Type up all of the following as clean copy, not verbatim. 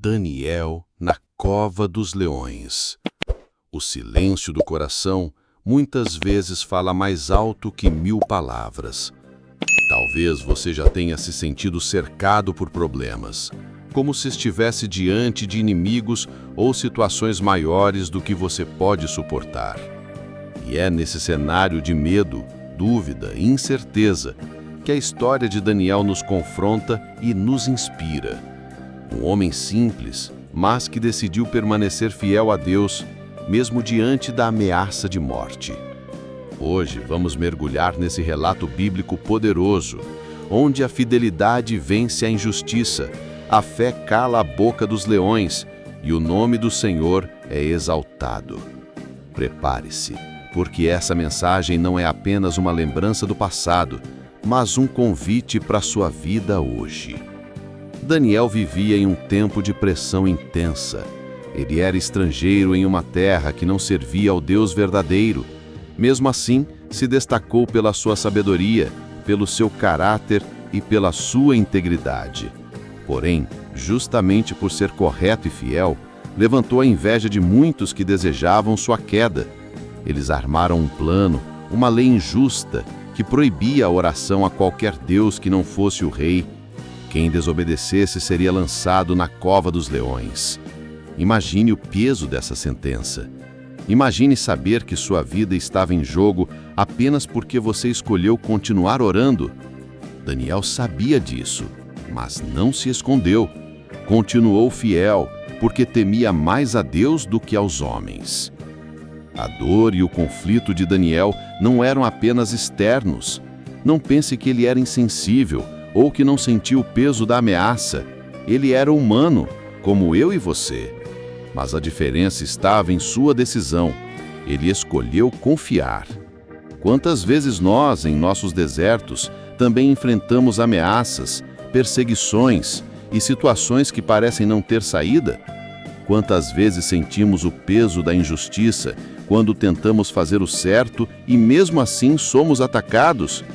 Daniel na cova dos leões. O silêncio do coração muitas vezes fala mais alto que 1000 palavras. Talvez você já tenha se sentido cercado por problemas, como se estivesse diante de inimigos ou situações maiores do que você pode suportar. E é nesse cenário de medo, dúvida e incerteza que a história de Daniel nos confronta e nos inspira. Um homem simples, mas que decidiu permanecer fiel a Deus, mesmo diante da ameaça de morte. Hoje vamos mergulhar nesse relato bíblico poderoso, onde a fidelidade vence a injustiça, a fé cala a boca dos leões e o nome do Senhor é exaltado. Prepare-se, porque essa mensagem não é apenas uma lembrança do passado, mas um convite para a sua vida hoje. Daniel vivia em um tempo de pressão intensa. Ele era estrangeiro em uma terra que não servia ao Deus verdadeiro. Mesmo assim, se destacou pela sua sabedoria, pelo seu caráter e pela sua integridade. Porém, justamente por ser correto e fiel, levantou a inveja de muitos que desejavam sua queda. Eles armaram um plano, uma lei injusta, que proibia a oração a qualquer Deus que não fosse o rei. Quem desobedecesse seria lançado na cova dos leões. Imagine o peso dessa sentença. Imagine saber que sua vida estava em jogo apenas porque você escolheu continuar orando. Daniel sabia disso, mas não se escondeu. Continuou fiel, porque temia mais a Deus do que aos homens. A dor e o conflito de Daniel não eram apenas externos. Não pense que ele era insensível ou que não sentia o peso da ameaça. Ele era humano, como eu e você. Mas a diferença estava em sua decisão. Ele escolheu confiar. Quantas vezes nós, em nossos desertos, também enfrentamos ameaças, perseguições e situações que parecem não ter saída? Quantas vezes sentimos o peso da injustiça quando tentamos fazer o certo e mesmo assim somos atacados?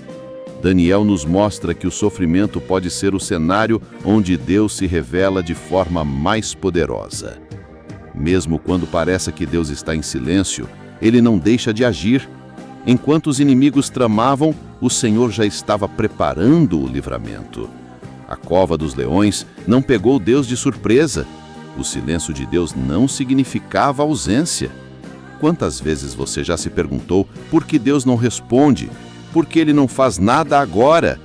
Daniel nos mostra que o sofrimento pode ser o cenário onde Deus se revela de forma mais poderosa. Mesmo quando parece que Deus está em silêncio, Ele não deixa de agir. Enquanto os inimigos tramavam, o Senhor já estava preparando o livramento. A cova dos leões não pegou Deus de surpresa. O silêncio de Deus não significava ausência. Quantas vezes você já se perguntou por que Deus não responde? Por que Ele não faz nada agora?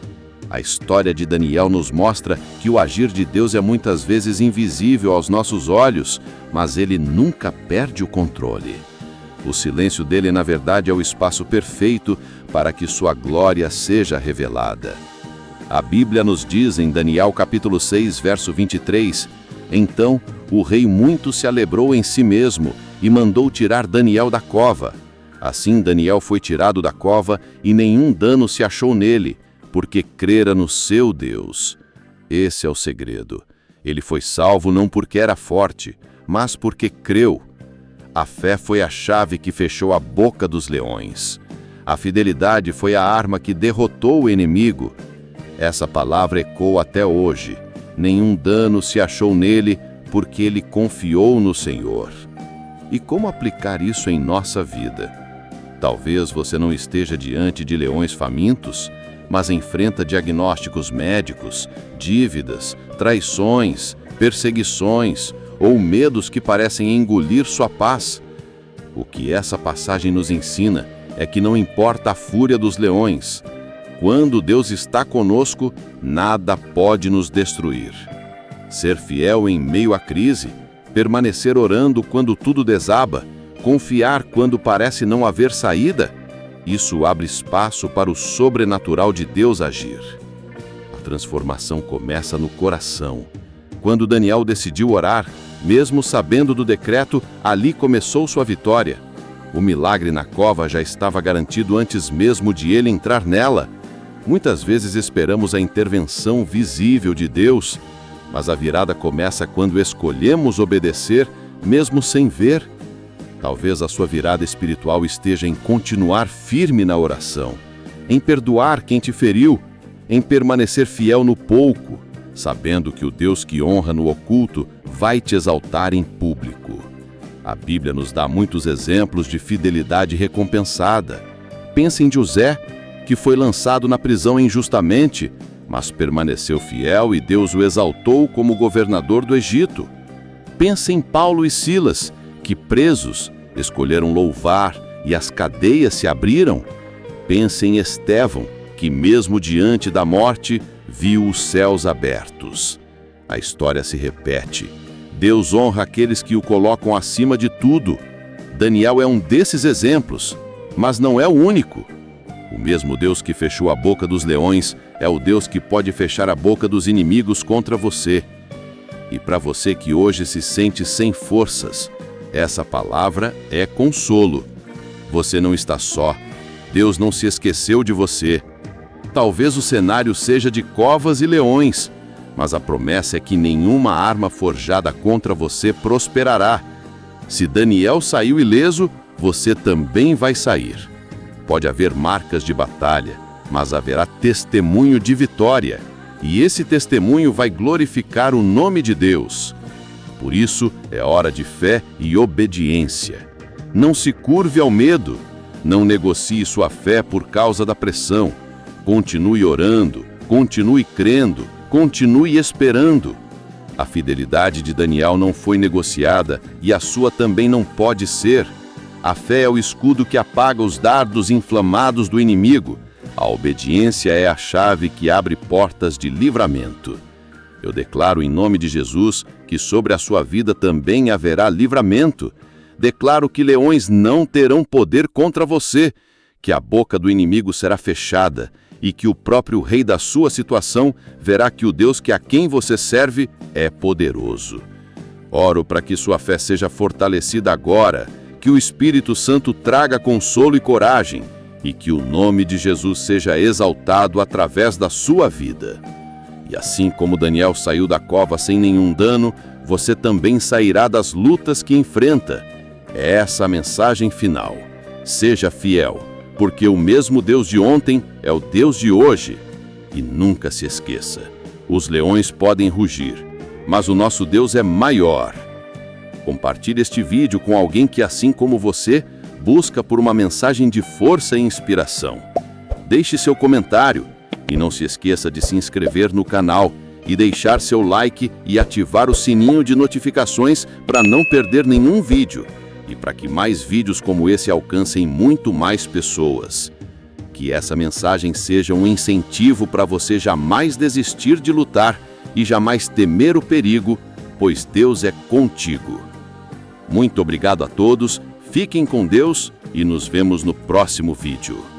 A história de Daniel nos mostra que o agir de Deus é muitas vezes invisível aos nossos olhos, mas Ele nunca perde o controle. O silêncio dele, na verdade, é o espaço perfeito para que sua glória seja revelada. A Bíblia nos diz em Daniel capítulo 6, verso 23, então o rei muito se alegrou em si mesmo e mandou tirar Daniel da cova. Assim Daniel foi tirado da cova e nenhum dano se achou nele, porque crera no seu Deus. Esse é o segredo. Ele foi salvo não porque era forte, mas porque creu. A fé foi a chave que fechou a boca dos leões. A fidelidade foi a arma que derrotou o inimigo. Essa palavra ecoa até hoje. Nenhum dano se achou nele, porque ele confiou no Senhor. E como aplicar isso em nossa vida? Talvez você não esteja diante de leões famintos, mas enfrenta diagnósticos médicos, dívidas, traições, perseguições ou medos que parecem engolir sua paz. O que essa passagem nos ensina é que não importa a fúria dos leões. Quando Deus está conosco, nada pode nos destruir. Ser fiel em meio à crise, permanecer orando quando tudo desaba, confiar quando parece não haver saída, isso abre espaço para o sobrenatural de Deus agir. A transformação começa no coração. Quando Daniel decidiu orar, mesmo sabendo do decreto, ali começou sua vitória. O milagre na cova já estava garantido antes mesmo de ele entrar nela. Muitas vezes esperamos a intervenção visível de Deus, mas a virada começa quando escolhemos obedecer, mesmo sem ver. Talvez a sua virada espiritual esteja em continuar firme na oração, em perdoar quem te feriu, em permanecer fiel no pouco, sabendo que o Deus que honra no oculto vai te exaltar em público. A Bíblia nos dá muitos exemplos de fidelidade recompensada. Pense em José, que foi lançado na prisão injustamente, mas permaneceu fiel e Deus o exaltou como governador do Egito. Pense em Paulo e Silas, que presos escolheram louvar e as cadeias se abriram. Pense em Estevão, que mesmo diante da morte, viu os céus abertos. A história se repete. Deus honra aqueles que o colocam acima de tudo. Daniel é um desses exemplos, mas não é o único. O mesmo Deus que fechou a boca dos leões é o Deus que pode fechar a boca dos inimigos contra você. E para você que hoje se sente sem forças, essa palavra é consolo. Você não está só. Deus não se esqueceu de você. Talvez o cenário seja de covas e leões, mas a promessa é que nenhuma arma forjada contra você prosperará. Se Daniel saiu ileso, você também vai sair. Pode haver marcas de batalha, mas haverá testemunho de vitória, e esse testemunho vai glorificar o nome de Deus. Por isso, é hora de fé e obediência. Não se curve ao medo, não negocie sua fé por causa da pressão. Continue orando, continue crendo, continue esperando. A fidelidade de Daniel não foi negociada e a sua também não pode ser. A fé é o escudo que apaga os dardos inflamados do inimigo. A obediência é a chave que abre portas de livramento. Eu declaro em nome de Jesus que sobre a sua vida também haverá livramento. Declaro que leões não terão poder contra você, que a boca do inimigo será fechada e que o próprio rei da sua situação verá que o Deus a quem você serve é poderoso. Oro para que sua fé seja fortalecida agora, que o Espírito Santo traga consolo e coragem e que o nome de Jesus seja exaltado através da sua vida. E assim como Daniel saiu da cova sem nenhum dano, você também sairá das lutas que enfrenta. É essa a mensagem final. Seja fiel, porque o mesmo Deus de ontem é o Deus de hoje. E nunca se esqueça, os leões podem rugir, mas o nosso Deus é maior. Compartilhe este vídeo com alguém que, assim como você, busca por uma mensagem de força e inspiração. Deixe seu comentário e não se esqueça de se inscrever no canal e deixar seu like e ativar o sininho de notificações para não perder nenhum vídeo e para que mais vídeos como esse alcancem muito mais pessoas. Que essa mensagem seja um incentivo para você jamais desistir de lutar e jamais temer o perigo, pois Deus é contigo. Muito obrigado a todos, fiquem com Deus e nos vemos no próximo vídeo.